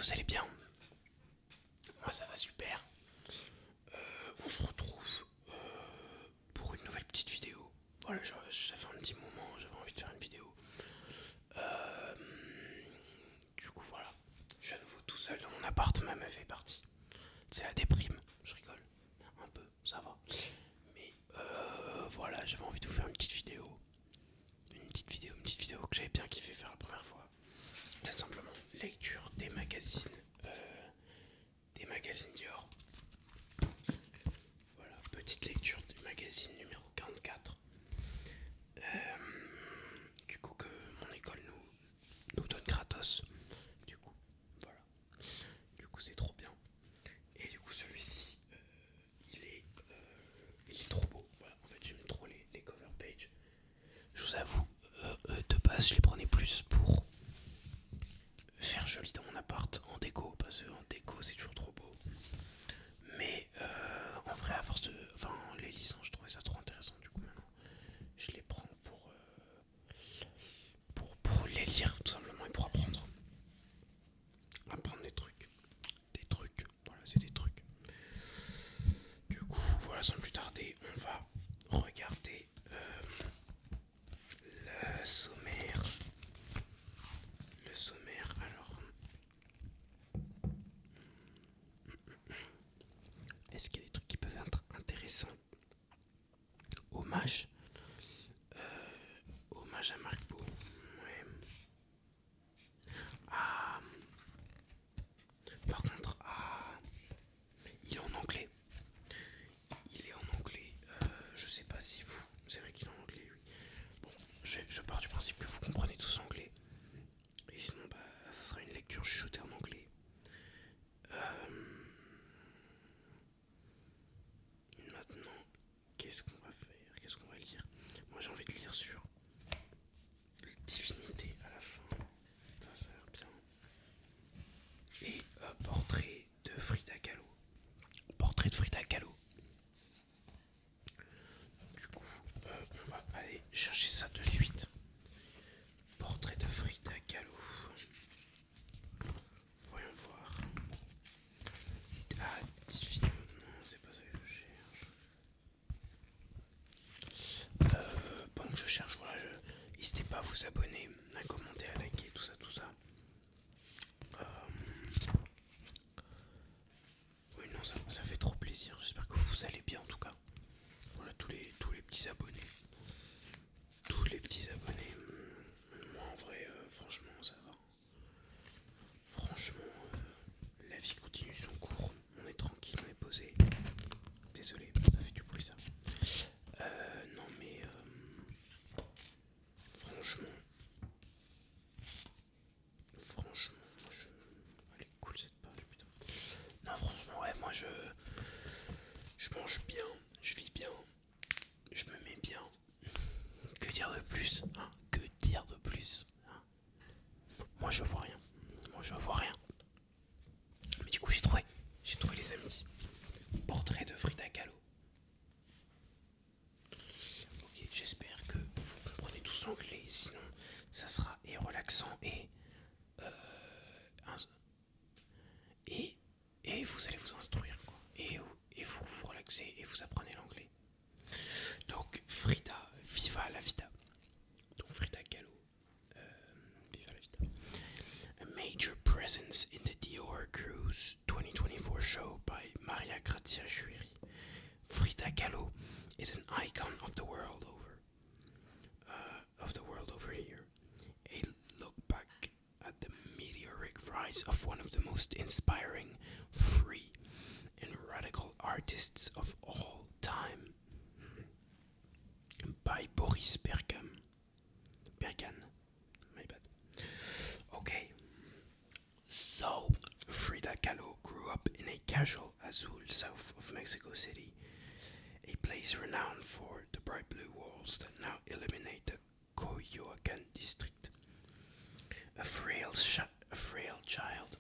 vous allez bien? Moi ça va super. On se retrouve pour une nouvelle petite vidéo. Voilà, ça fait un petit moment, j'avais envie de faire une vidéo. Du coup voilà, je suis à nouveau tout seul dans mon appart, ma meuf est partie. C'est la déprime, je rigole. Un peu, ça va. Mais voilà, j'avais envie de vous faire une petite vidéo. Une petite vidéo que j'avais bien kiffé faire la première fois. C'est simplement lecture des magazines Dior. Voilà, petite lecture du magazine numéro 44. Du coup que mon école nous donne gratos. Du coup, voilà. Du coup c'est trop bien. Et du coup celui-ci, il est trop beau. Voilà, en fait j'aime trop les cover pages. Je vous avoue, de base je les prenais plus pour faire joli dans mon appart en déco, parce que en déco c'est toujours trop beau. Mais en vrai, à force de. Enfin, les lisant, je trouvais ça trop intéressant. Du coup, maintenant, je les prends pour les lire, tout simplement, et pour apprendre. Apprendre des trucs. Des trucs. Voilà, c'est des trucs. Du coup, voilà, sans plus tarder, on va regarder le sommaire. Le sommaire, alors. Est-ce qu'il y a des trucs qui peuvent être intéressants? Hommage. Hommage à Marc Beau. Ouais. Ah. Par contre, il est en anglais. Il est en anglais. Je sais pas si vous. C'est vrai qu'il est en anglais, oui. Bon, je pars du principe que vous comprenez tous anglais. Et sinon, ça sera une lecture chuchotée en anglais. Maintenant, qu'est-ce qu'on va faire? Qu'est-ce qu'on va lire? Moi, j'ai envie de lire sur divinité à la fin. Ça a l'air bien. Et portrait de Frida Kahlo. Portrait de Frida Kahlo. Du coup, on va aller chercher ça de suite. Portrait de Frida Kahlo. Voyons voir. Ah, divine. Non, c'est pas ça que je cherche. Pendant que je cherche, voilà, n'hésitez pas à vous abonner, à commenter, à liker, tout ça, tout ça. Oui, non, ça fait trop plaisir. J'espère que vous allez bien en tout cas. Voilà, tous les petits abonnés. Tous les petits abonnés. Moi, en vrai, franchement, ça va. Franchement, la vie continue son cours. On est tranquille, on est posé. Désolé, ça fait du bruit ça. Non, mais franchement, moi je. Elle est cool cette page, putain. Non, franchement, ouais, moi je mange bien, je vis bien, je me mets bien. Que dire de plus, hein? Que dire de plus, hein? Moi je vois rien. Mais du coup j'ai trouvé les amis. Portrait de Frida Kahlo. Ok, j'espère que vous comprenez tous l'anglais, sinon ça sera et relaxant et vous allez vous instruire quoi. Et vous relaxez et vous apprenez l'anglais. Donc Frida, viva la vida. Donc Frida Kahlo, viva la vida. A major presence in the Dior Cruise 2024 show by Maria Grazia Juiri. Frida Kahlo is an icon of the world over here. A look back at the meteoric rise of one of the most inspiring, free, and radical artists of all time. By Boris Bergan, my bad. Okay, so Frida Kahlo grew up in a casual Azul south of Mexico City, a place renowned for the bright blue walls that now illuminate the Coyoacán district. A frail child,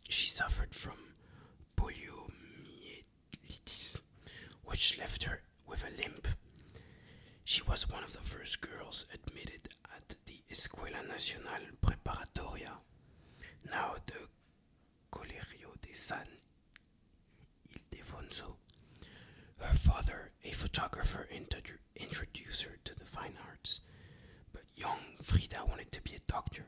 she suffered from poliomyelitis, which left her with a limp. She was one of the first girls admitted at the Escuela Nacional Preparatoria, now the Colegio de San Ildefonso. Her father, a photographer, introduced her to the fine arts, but young Frida wanted to be a doctor.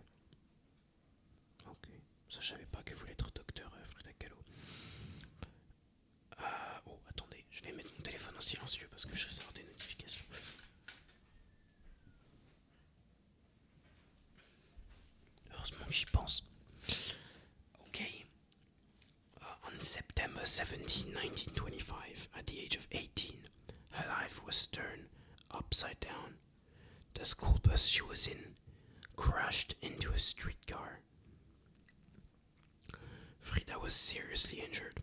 Ok, ça je savais pas qu'elle voulait être docteur, Frida Kahlo. Oh, attendez, je vais mettre mon téléphone en silencieux parce que je risque d'avoir des notifications. Heureusement que j'y pense. Ok. On September 17, 1925, at the age of 18, her life was turned upside down. The school bus she was in crashed into a streetcar. Frida was seriously injured.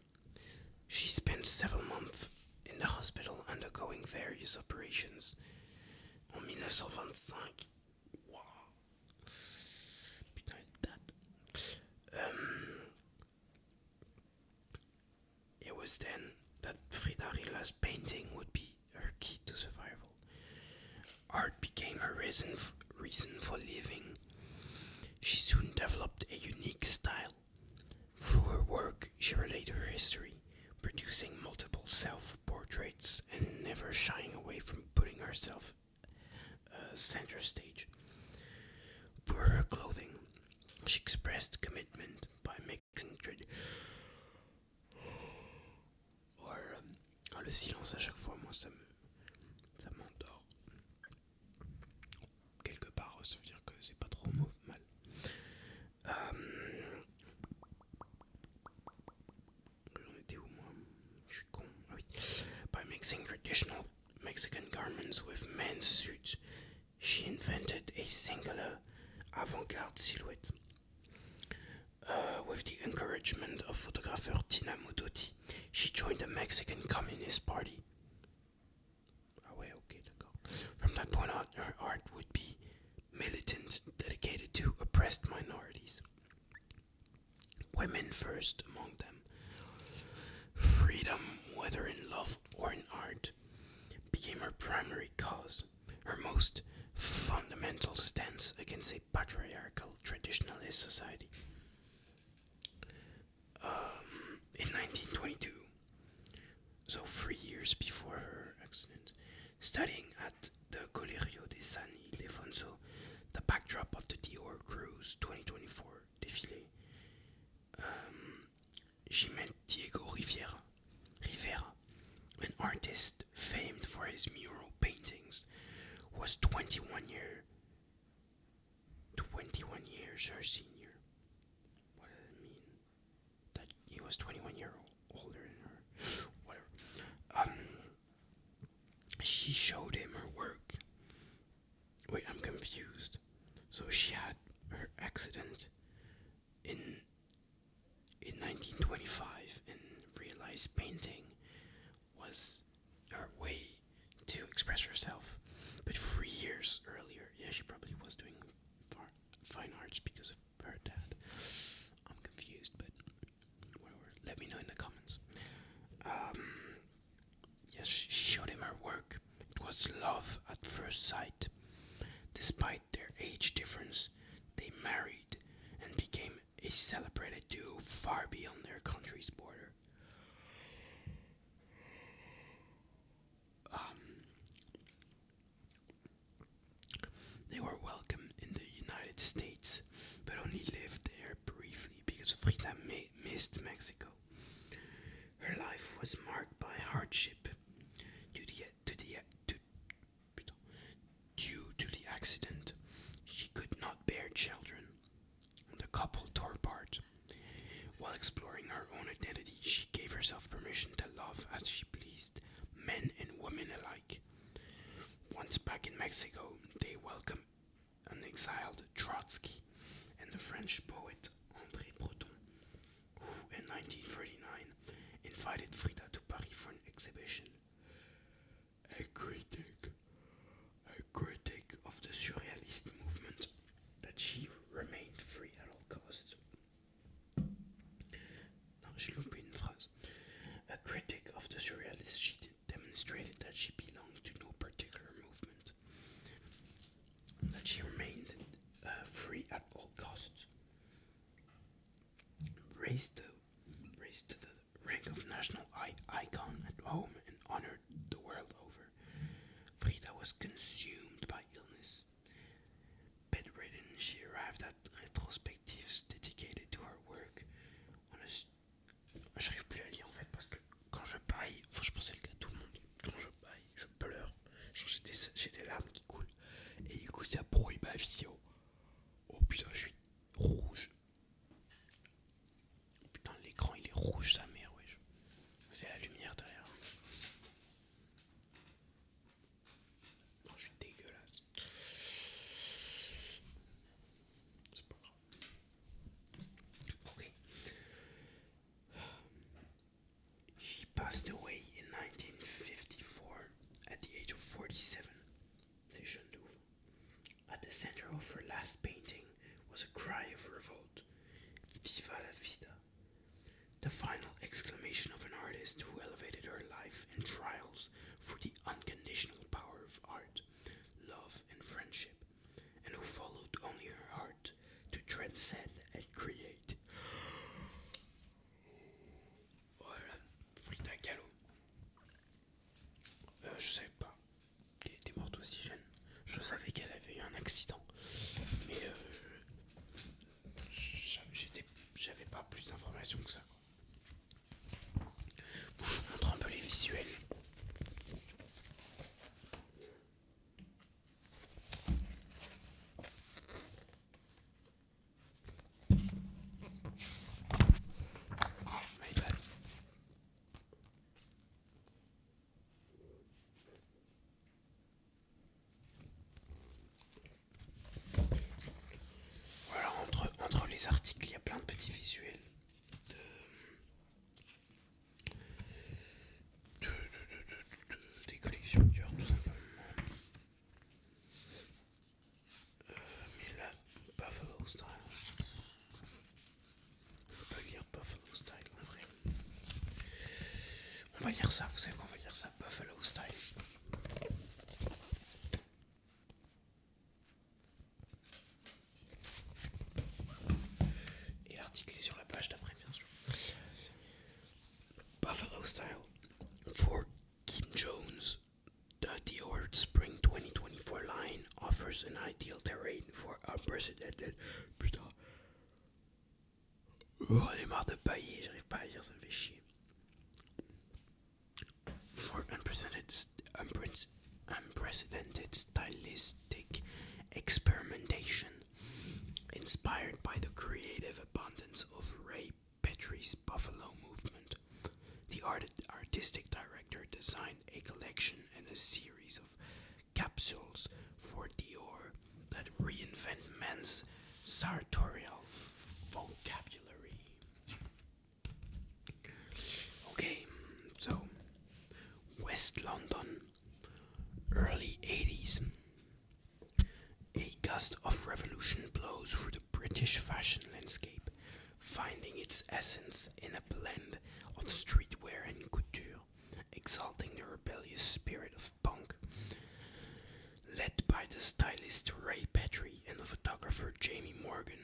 She spent several months in the hospital undergoing various operations. En 1925, wow. Putain, date. It was then that Frida realized painting would be her key to survival. Art became her reason for living. She soon developed a unique style. Through her work, she related her history, producing multiple self-portraits and never shying away from putting herself center stage. For her clothing, she expressed commitment by mixing le silence à chaque fois, moi ça m'endort. Quelque part, ça veut dire que c'est pas trop mal. J'en étais où moi? Je suis con. Ah oui. By mixing traditional Mexican garments with men's suits, she invented a singular avant-garde silhouette. With the encouragement of photographer Tina Modotti, she joined the Mexican Communist Party. Ah ouais, ok, d'accord. From that point on, her art would be militant, dedicated to oppressed minorities. Women first among them. Freedom, whether in love or in art, became her primary cause, her most fundamental stance against a patriarchal, traditionalist society. In 1922, so 3 years before her accident, studying at the Colegio de San Ildefonso, the backdrop of the Dior Cruise 2024 défilé, she met Diego Rivera, an artist famed for his mural paintings, who was 21 years her senior. What does it mean? That he was 21 years older than her. Whatever. She showed him her work. Wait, I'm confused. So she had her accident in 1925 and realized painting was her way to express herself. But 3 years earlier, yeah, she probably was doing fine arts because of her dad. I'm confused, but whatever. Let me know in the comments. Yes, she showed him her work. It was love at first sight. Despite their age difference, they married and became a celebrated duo far beyond their country's border. They were welcome in the United States, but only lived there briefly because Frida missed Mexico. Her life was marked by hardship due to the accident. She could not bear children. The couple tore apart. While exploring her own identity, she gave herself permission to love as she pleased, men and women alike. Once back in Mexico, they welcomed an exiled Trotsky and the French poet André Breton, who in 1939 invited Frida to Paris for an exhibition. A critic of the surrealist movement, that she remained free at all costs. Non, j'ai loupé une phrase. A critic of the surrealists, she demonstrated that she belonged to no particular movement, that she remained vidéo. Oh putain, je suis rouge. Putain, l'écran il est rouge, sa mère, wesh. C'est la lumière derrière. Non, je suis dégueulasse. C'est pas grave. Ok. He passed away in 1954 at the age of 47. C'est jeune de ouf. At the center of her last painting was a cry of revolt. Viva la vida. The final exclamation of an artist who elevated her life and trials for the unconditional power of art, love and friendship, and who followed only her heart to transcend and create. Voilà, Frida Kahlo. Je savais pas qu'elle était morte aussi jeune. Je savais qu'elle avait eu un accident, mais j'avais pas plus d'informations que ça. Je vous montre un peu les visuels. My bad. Voilà, entre les articles, il y a plein de petits visuels des collections Dior, tout simplement. Mais là, Buffalo Style. On peut pas lire Buffalo Style en vrai. On va lire ça, vous savez qu'on va lire ça, Buffalo Style. Et l'article est sur la page d'après, bien sûr. Buffalo Style. For Kim Jones, the Dior Spring 2024 line offers an ideal terrain for unprecedented. Putain. Oh, elle est marre de pailler, j'arrive pas à lire, ça me fait chier. For unprecedented stylistic experimentation, inspired by the creative abundance of Ray Petrie's Buffalo movement, the artistic director designed a collection and a series of capsules for Dior that reinvent men's sartorial vocabulary. Okay, so West London, early 80s. A gust of revolution blows through the British fashion landscape, finding its essence in a blend of streetwear and couture, exalting the rebellious spirit of punk. Led by the stylist Ray Petrie and the photographer Jamie Morgan,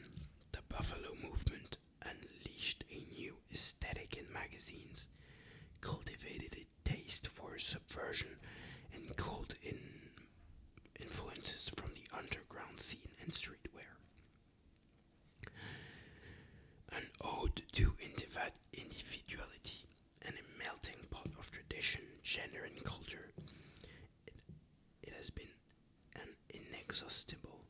the Buffalo movement unleashed a new aesthetic in magazines, cultivated a taste for subversion, and called in influences from the underground scene and streetwear. An ode to individuality and a melting pot of tradition, gender, and culture, it has been an inexhaustible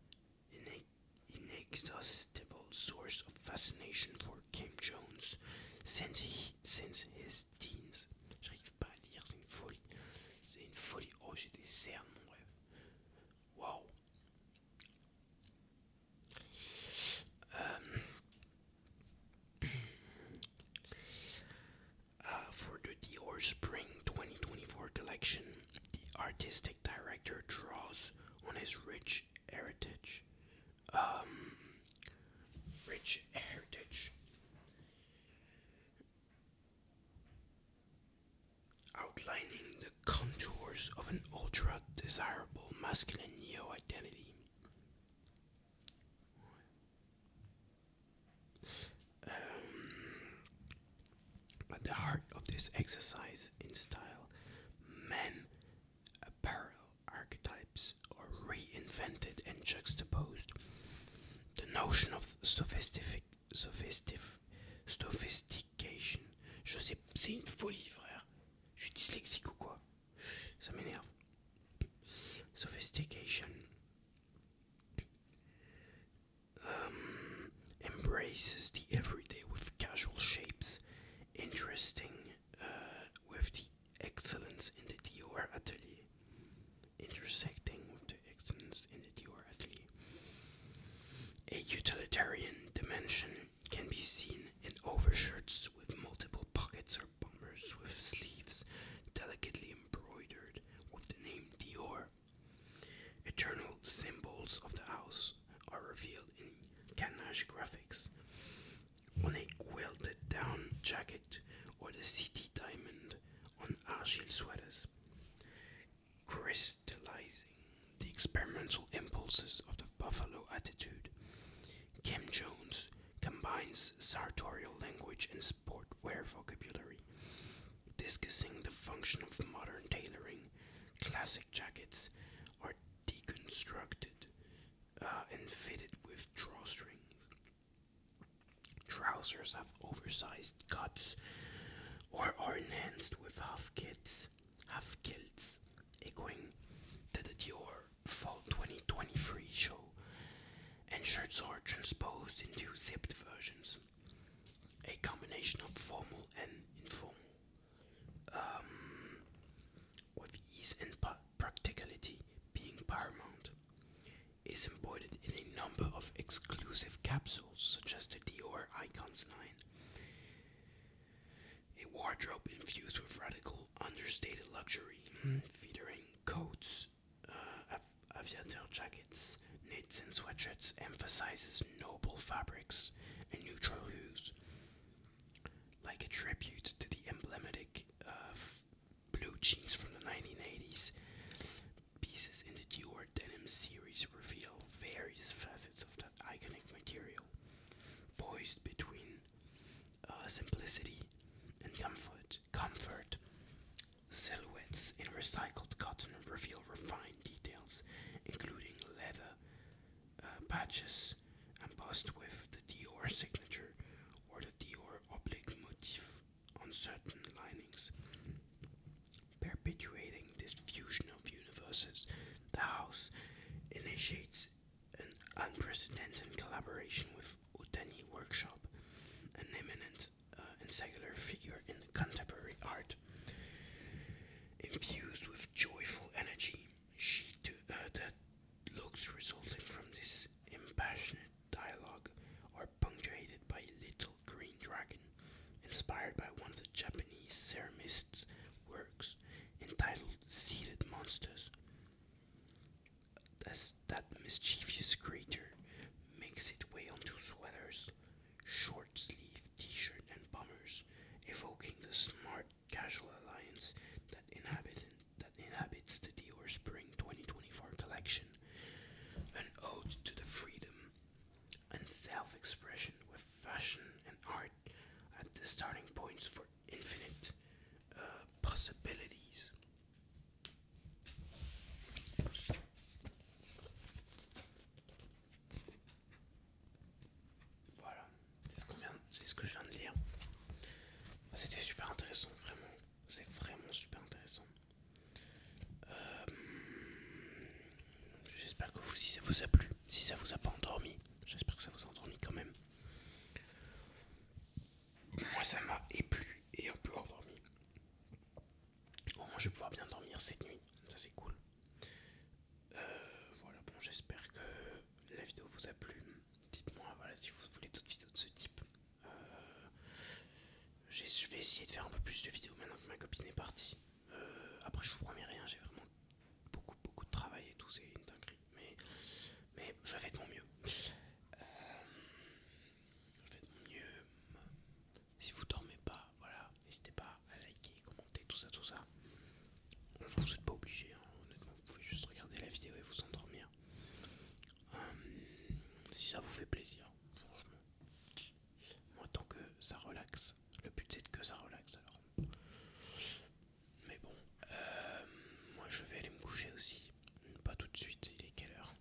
source of fascination for Kim Jones since his teens. J'arrive pas à lire, c'est une folie. C'est une folie. Oh, j'ai des cernes, mon rêve. Wow. For the Dior Spring 2024 collection, the artistic director draws on his rich heritage. Outlining the contours of an ultra-desirable masculine neo-identity. At the heart of this exercise in style, men apparel archetypes are reinvented and juxtaposed. The notion of sophistication. Je sais, c'est une folie, frère. Je suis dyslexique ou quoi? Ça m'énerve. Sophistication the city diamond on argile sweaters, crystallizing the experimental impulses of the buffalo attitude. Kim Jones combines sartorial language and sportwear vocabulary, discussing the function of modern tailoring. Classic jackets are deconstructed and fitted with drawstrings. Trousers have oversized cuts or are enhanced with half kilts, echoing to the Dior Fall 2023 show, and shirts are transposed into zipped versions, a combination of formal and informal, with ease and practicality being paramount, is embodied in a number of exclusive capsules such as the Dior Icons line, a wardrobe infused with radical, understated luxury, featuring coats, aviator jackets, knits and sweatshirts, emphasizes noble fabrics and neutral hues, like a tribute to the emblematic blue jeans from the 1980s. Pieces in the Dior denim series reveal various facets of that iconic material, poised between simplicity and comfort. Silhouettes in recycled cotton reveal refined details, including leather patches embossed with the Dior signature or the Dior oblique motif on certain linings. Perpetuating this fusion of universes, the house initiates an unprecedented collaboration with Otani Workshop, an eminent and singular figure in the contemporary art. Infused with joyful energy, the looks resulting from this impassioned dialogue are punctuated by a little green dragon, inspired by one of the Japanese ceramist's works entitled Seated Monsters. That mischievous creature makes its way onto sweaters, short-sleeve t-shirt and bombers, evoking the smart casual alliance that inhabits the Dior Spring 2024 collection, an ode to the freedom and self-expression with fashion and art at the starting points for infinite possibilities. Voilà, c'est ce que je viens de lire. C'était super intéressant, vraiment. C'est vraiment super intéressant. J'espère que si ça vous a plu, si ça vous a pas endormi, j'espère que ça vous a endormi quand même. Moi ça m'a éplu et un peu endormi. Au moins je vais pouvoir bien dormir cette nuit, ça c'est cool. Voilà, bon, j'espère que la vidéo vous a plu. Dites-moi voilà, si vous voulez d'autres vidéos de ce type. Je vais essayer de faire un peu plus de vidéos maintenant que ma copine est partie. Après je vous promets rien, j'ai vraiment beaucoup de travail et tout, c'est une dinguerie. Mais je fais de mon mieux. Je fais de mon mieux. Si vous dormez pas, voilà, n'hésitez pas à liker, commenter, tout ça. Vous n'êtes pas obligé, hein, honnêtement, vous pouvez juste regarder la vidéo et vous endormir. Si ça vous fait plaisir, franchement. Moi, tant que ça relaxe, le but c'est que ça relaxe alors. Mais bon, moi je vais aller me coucher aussi. Pas tout de suite, il est quelle heure ?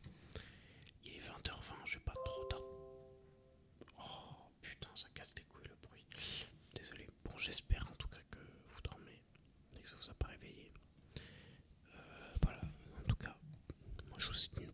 Il est 20h20, je vais pas trop tard. Oh putain, ça casse les couilles le bruit. Désolé. Bon, j'espère en tout cas que vous dormez et que ça vous a pas réveillé. Voilà, en tout cas, moi je vous souhaite une